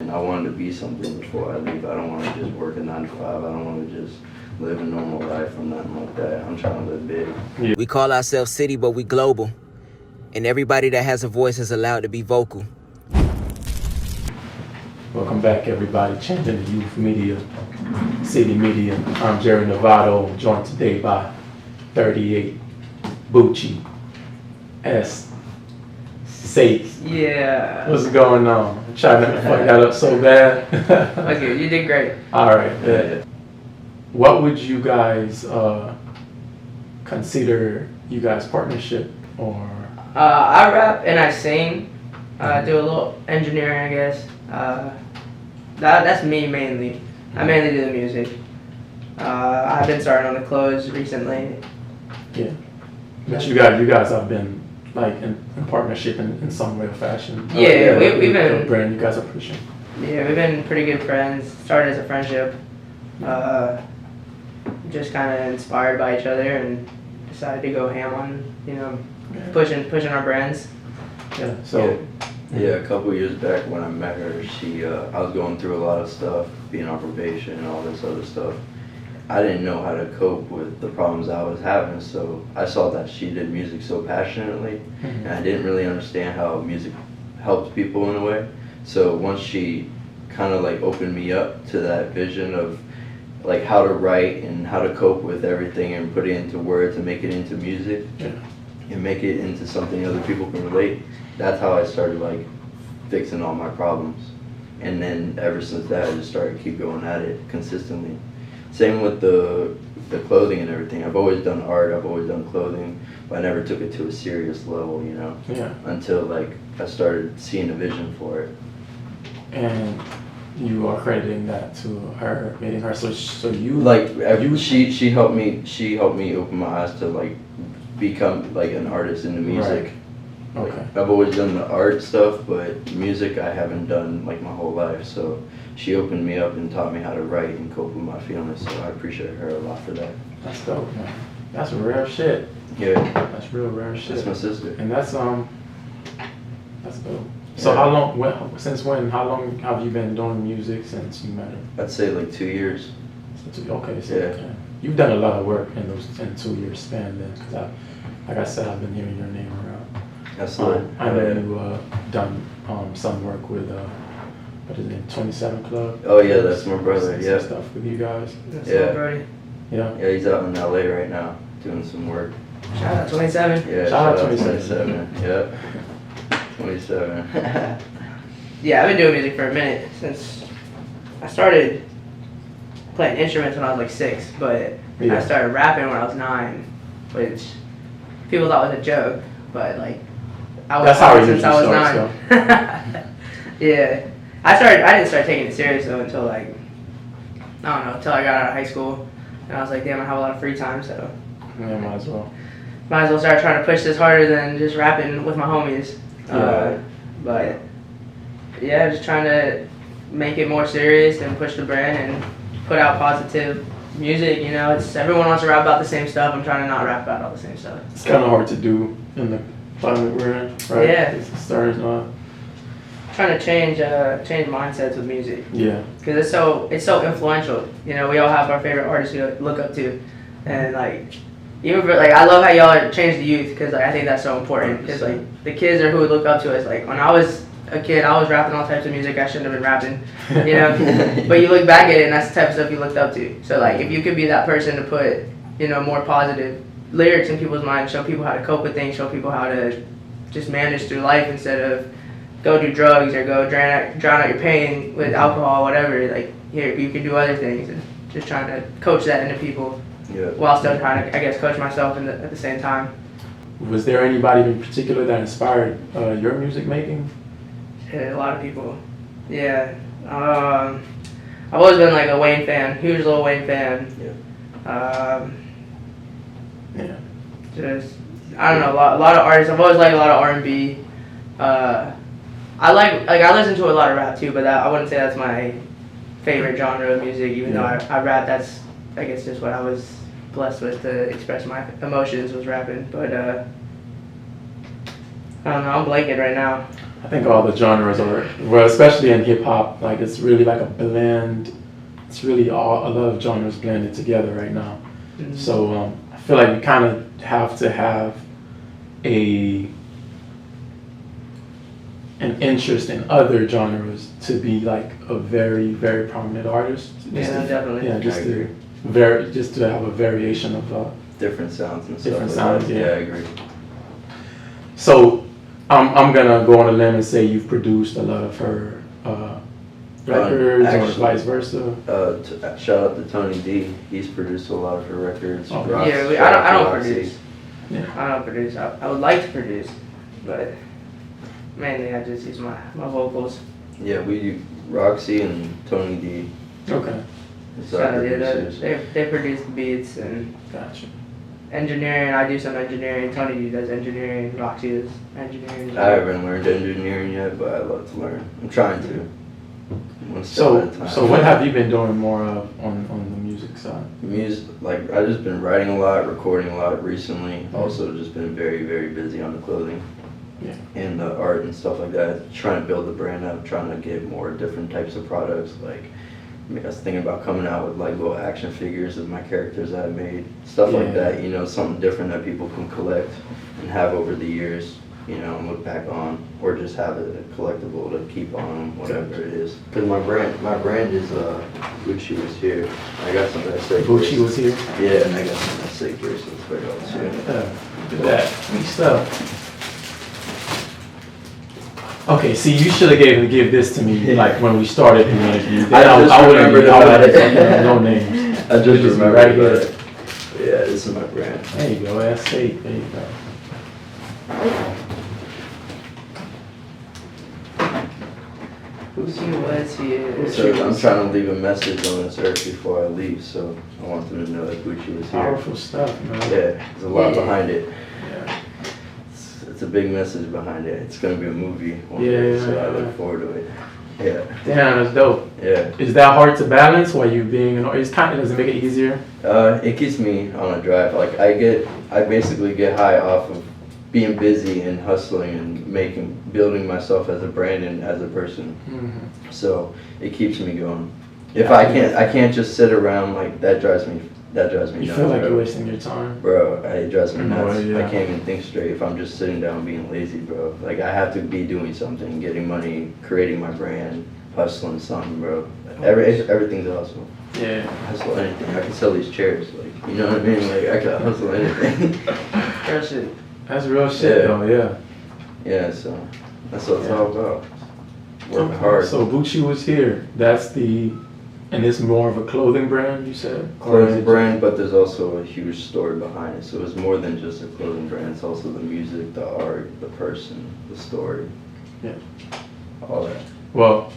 and I wanted to be something before I leave. I don't want to just work a 9 to 5. I don't want to just live a normal life or nothing like that. I'm trying to live big. Yeah. We call ourselves CiiiTY, but we global. And everybody that has a voice is allowed to be vocal. Welcome back, everybody. Champion the Youth Media, CiiiTY Media. I'm Jerry Novato, joined today by 38, Bucci, S, Saik. Yeah. What's going on? I'm trying not to fuck that up so bad. Okay, you did great. All right. Yeah. What would you guys consider you guys' partnership or? I rap and I sing. Do a little engineering, I guess. That's me mainly. I mainly do the music. I've been starting on the clothes recently. Yeah. But you guys have been like in partnership in some way or fashion. Yeah, we've been. The brand you guys are pushing. Yeah, we've been pretty good friends. Started as a friendship. Just kind of inspired by each other and decided to go ham on, pushing our brands. Yeah. So. Yeah, a couple years back when I met her, I was going through a lot of stuff, being on probation and all this other stuff. I didn't know how to cope with the problems I was having, so I saw that she did music so passionately, and I didn't really understand how music helped people in a way. So once she kind of like opened me up to that vision of like how to write and how to cope with everything and put it into words and make it into music and make it into something other people can relate, that's how I started like fixing all my problems. And then ever since that, I just started keep going at it consistently. Same with the clothing and everything. I've always done art, I've always done clothing, but I never took it to a serious level, until like I started seeing a vision for it. And you are crediting that to her, meeting her. So you like she helped me open my eyes to like become like an artist in the music. Right. Like, Okay. I've always done the art stuff, but music I haven't done like my whole life. So she opened me up and taught me how to write and cope with my feelings. So I appreciate her a lot for that. That's dope, man. That's rare shit. Yeah. That's real rare shit. That's my sister. And that's dope. So how long? Since when? How long have you been doing music since you met her? I'd say like 2 years. Okay, so Yeah. You've done a lot of work in those 2 year span then, because like I said, I've been hearing your name around. That's I know you done some work with what is it, 27 Club? Oh yeah, that's my brother. Some stuff with you guys. That's Yeah. Brody. Yeah. Yeah, he's out in LA right now doing some work. Shout out 27. Yeah, Shout out 27. Yep. 27. Yeah, I've been doing music for a minute since I started playing instruments when I was like 6, but I started rapping when I was 9, which people thought was a joke, but like I was since I was 9. Yeah, I didn't start taking it serious though until like until I got out of high school, and I was like, damn, I have a lot of free time, so yeah, might as well start trying to push this harder than just rapping with my homies. But yeah, just trying to make it more serious and push the brand and put out positive music. It's everyone wants to rap about the same stuff. I'm trying to not rap about all the same stuff. It's kind of hard to do in the climate we're in, right? Yeah. It's starting trying to change mindsets with music. Yeah. Because it's so influential. We all have our favorite artists we look up to, and like even for, like I love how y'all are change the youth, because like I think that's so important, because like the kids are who we look up to us. Like when I was a kid, I was rapping all types of music I shouldn't have been rapping, but you look back at it and that's the type of stuff you looked up to. So like if you could be that person to put more positive lyrics in people's minds, show people how to cope with things, show people how to just manage through life instead of go do drugs or go drown out your pain with alcohol, whatever. Like here you can do other things, and just trying to coach that into people. Yeah. While still trying to, I guess, coach myself at the same time. Was there anybody in particular that inspired your music making? Yeah, a lot of people. Yeah. I've always been like a Wayne fan, huge Lil Wayne fan. Yeah. Just, I don't know, a lot of artists. I've always liked a lot of R&B. I listen to a lot of rap too, but I wouldn't say that's my favorite genre of music. Even though I rap, that's I guess just what I was blessed with to express my emotions was rapping. But I don't know, I'm blanking right now. I think all the genres are, well, especially in hip hop, like it's really like a blend. It's really all a lot of genres blended together right now. So I feel like you kind of have to have an interest in other genres to be like a very, very prominent artist. Yeah, definitely. Yeah, just to have a variation of Different sounds and different stuff like sounds. that. Yeah, I agree. So I'm gonna go on a limb and say you've produced a lot of her records, actually, or vice versa. Shout out to Tony D. He's produced a lot of her records. Oh, Rox- Yeah, shout out I to don't Roxy. produce. Yeah. I don't produce. I would like to produce, but mainly I just use my vocals. Yeah, we do Roxy and Tony D. Okay, It's So our yeah, producers. they produce the beats and gotcha. engineering. I do some engineering. Tony D does engineering. Roxy does engineering. I haven't learned engineering yet, but I love to learn. I'm trying to. One step So at a time. so what have you been doing more of on the music side? Music, like I just been writing a lot, recording a lot recently. Also, just been very, very busy on the clothing, Yeah. and the art and stuff like that. Trying to build the brand up, trying to get more different types of products. Like I was thinking about coming out with like little action figures of my characters I made, stuff like Yeah. that. You know, something different that people can collect and have over the years. You know, and look back on, or just have it a collectible to keep on, whatever it is. Cause my brand is Bucci was here. I got some that Saik. Bucci was here. Yeah, and I got some that Saik here, so it's very all too. Look at that. Sweet stuff. Okay, see, you should have give this to me like when we started the interview. Then I just remembered about it. No names. I just Just remembered right about here. it. Yeah, this is my brand. There you go. That's Saik. There you go. Bucci was here. So I'm trying to leave a message on this earth before I leave, so I want them to know that Bucci was here. Powerful stuff, man. Yeah, there's a lot Yeah. behind it. Yeah. It's a big message behind it. It's gonna be a movie one Yeah. day, so I look forward to it. Yeah, Damn, that's dope. yeah. Is that hard to balance while you being an artist? Kind of, does it make it easier? It keeps me on a drive. Like I basically get high off of being busy and hustling and building myself as a brand and as a person. Mm-hmm. So it keeps me going. If I can't just sit around, like that drives me You nuts. feel like bro. you're wasting your time. Bro, it drives me No, nuts. yeah. I can't even think straight if I'm just sitting down being lazy, bro. Like I have to be doing something, getting money, creating my brand, hustling something, bro. Everything's a hustle. Yeah. Hustle anything. I can sell these chairs, like, you know what I mean? Like I can hustle anything. Real shit. That's real shit, Yeah. though. Yeah. Yeah, so that's what it's Yeah. all about. Working hard. So Bucci was here. And it's more of a clothing brand, you said? Or is Clothing it- brand, but there's also a huge story behind it. So it's more than just a clothing brand. It's also the music, the art, the person, the story. Yeah. All that. Well,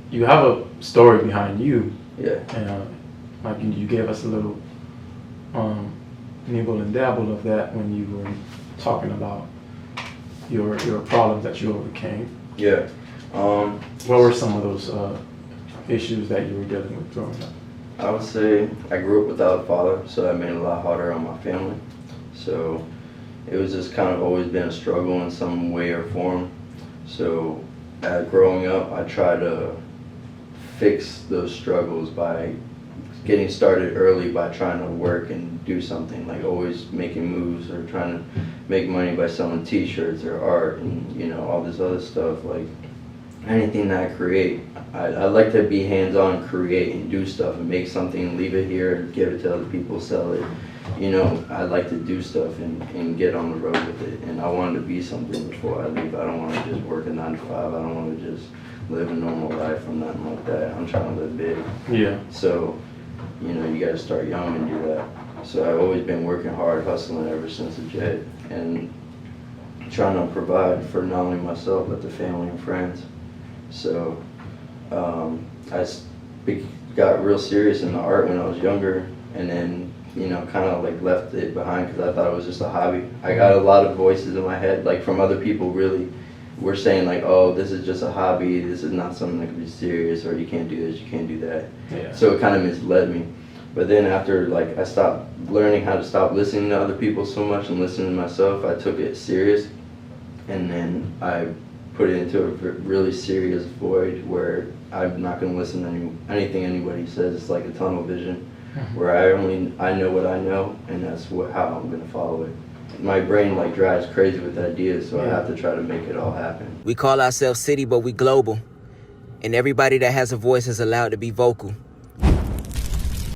you have a story behind you, Yeah. and like you gave us a little nibble and dabble of that when you were talking about your problems that you overcame. Yeah. What were some of those issues that you were dealing with growing up? I would say I grew up without a father, so that made it a lot harder on my family. So it was just kind of always been a struggle in some way or form. So growing up, I tried to fix those struggles by getting started early by trying to work and do something, like always making moves or trying to make money by selling t-shirts or art and, you know, all this other stuff. Like anything that I create, I like to be hands-on, create and do stuff and make something, leave it here and give it to other people, sell it. You know, I like to do stuff and get on the road with it. And I wanted to be something before I leave. I don't want to just work a 9 to 5. I don't want to just live a normal life or nothing like that. I'm trying to live big. Yeah. So, you know, you got to start young and do that. So I've always been working hard, hustling ever since a jet, and trying to provide for not only myself but the family and friends. So got real serious in the art when I was younger, and then, you know, kind of like left it behind because I thought it was just a hobby. I got a lot of voices in my head, like from other people really were saying like, oh, this is just a hobby, this is not something that can be serious, or you can't do this, you can't do that. Yeah. So it kind of misled me. But then after like I stopped learning how to stop listening to other people so much and listening to myself, I took it serious. And then I put it into a really serious void where I'm not going to listen to anything anybody says. It's like a tunnel vision where I know what I know, and that's how I'm going to follow it. My brain like drives crazy with ideas, so I have to try to make it all happen. We call ourselves CiiiTY, but we global. And everybody that has a voice is allowed to be vocal.